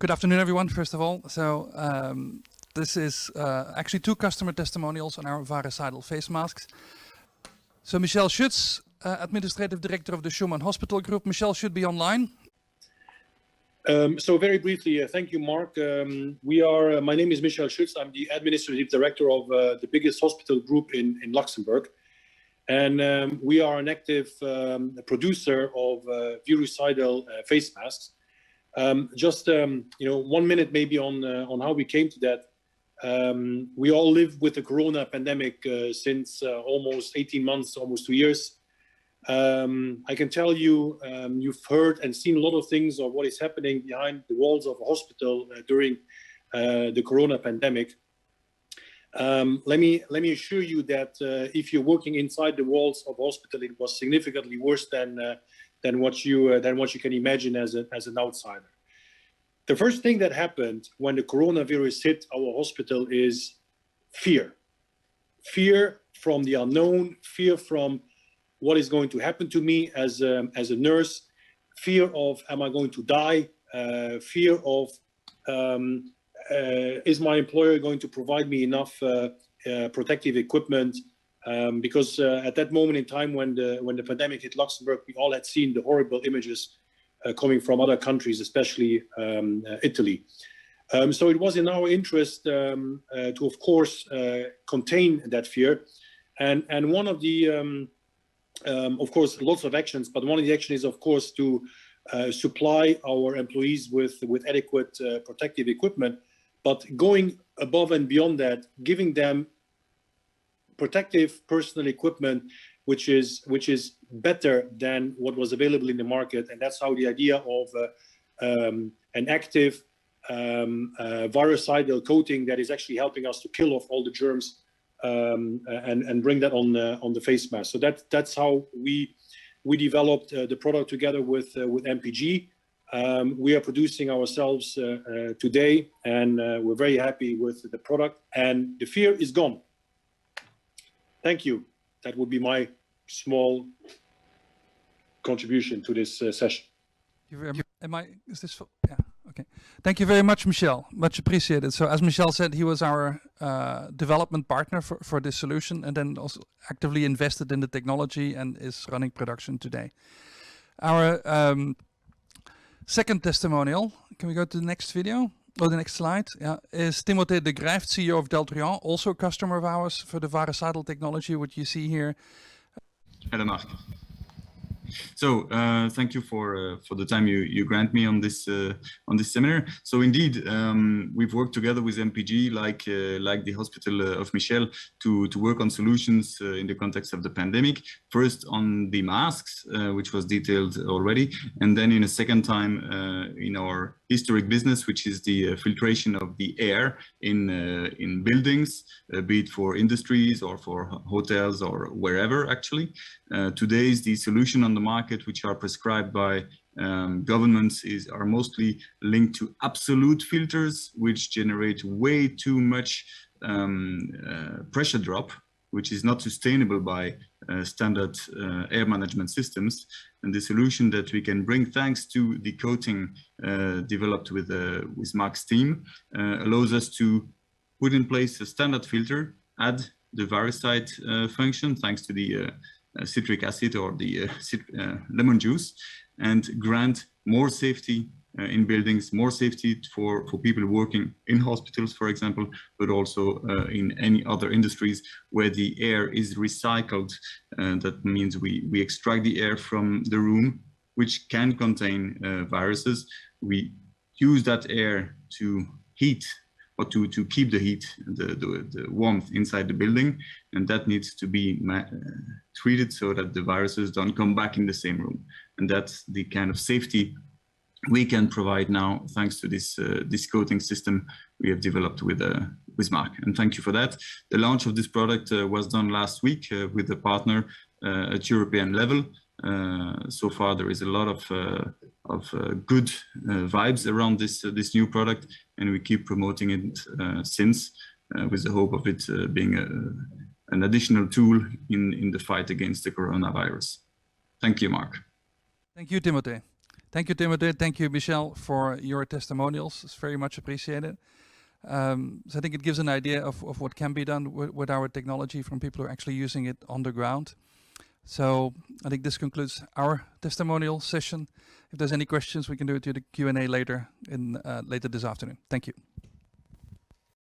Good afternoon, everyone, first of all. So this is actually 2 customer testimonials on our virucidal face masks. So Michel Schutz, Administrative Director of the Schumann Hospital Group. Michel should be online. So very briefly, thank you, Mark. My name is Michel Schutz. I'm the Administrative Director of the biggest hospital group in Luxembourg. And we are an active producer of virucidal face masks. Just 1 minute maybe on how we came to that. We all live with the corona pandemic since almost 18 months, almost 2 years. I can tell you, you've heard and seen a lot of things of what is happening behind the walls of a hospital during the corona pandemic. Let me assure you that if you're working inside the walls of a hospital, it was significantly worse than what you can imagine as an outsider. The first thing that happened when the coronavirus hit our hospital is fear. Fear from the unknown, fear from what is going to happen to me as a nurse, fear of am I going to die, fear of is my employer going to provide me enough protective equipment? Because at that moment in time when the pandemic hit Luxembourg, we all had seen the horrible images coming from other countries, especially Italy. So it was in our interest to, of course, contain that fear. And one of the, of course, lots of actions, but one of the actions is, of course, to supply our employees with adequate protective equipment, but going above and beyond that, giving them protective personal equipment, which is better than what was available in the market. And that's how the idea of an active virucidal coating that is actually helping us to kill off all the germs and bring that on the face mask. So that's how we developed the product together with MPG. We are producing ourselves today, and we're very happy with the product, and the fear is gone. Thank you. That would be my small contribution to this session. Yeah, okay. Thank you very much, Michel. Much appreciated. So as Michel said, he was our development partner for this solution, and then also actively invested in the technology and is running production today. Our second testimonial, can we go to the next video? Or the next slide, yeah, is Timothée de Grijft, CEO of Deltrian, also a customer of ours for the virucidal technology, what you see here. Hello, Mark. So thank you for the time you grant me on this seminar. So indeed, we've worked together with MPG, like the hospital of Michel, to work on solutions in the context of the pandemic. First on the masks, which was detailed already, and then in a second time in our historic business, which is the filtration of the air in buildings, be it for industries or for hotels or wherever actually. Today's the solution on the market which are prescribed by governments are mostly linked to absolute filters, which generate way too much pressure drop, which is not sustainable by standard air management systems. And the solution that we can bring, thanks to the coating developed with Mark's team, allows us to put in place a standard filter, add the virucide function, thanks to the citric acid or the lemon juice, and grant more safety in buildings, more safety for people working in hospitals, for example, but also in any other industries where the air is recycled. That means we extract the air from the room, which can contain viruses. We use that air to heat or to keep the heat, the warmth inside the building, and that needs to be treated so that the viruses don't come back in the same room. And that's the kind of safety we can provide now, thanks to this coating system we have developed with Mark. And thank you for that. The launch of this product was done last week with a partner at European level. So far, there is a lot of good vibes around this new product, and we keep promoting it since, with the hope of it being an additional tool in the fight against the coronavirus. Thank you, Mark. Thank you, Timothée. Thank you, Timothy. Thank you, Michel, for your testimonials. It's very much appreciated. So I think it gives an idea of what can be done with our technology from people who are actually using it on the ground. So I think this concludes our testimonial session. If there's any questions, we can do it to the Q&A later this afternoon. Thank you.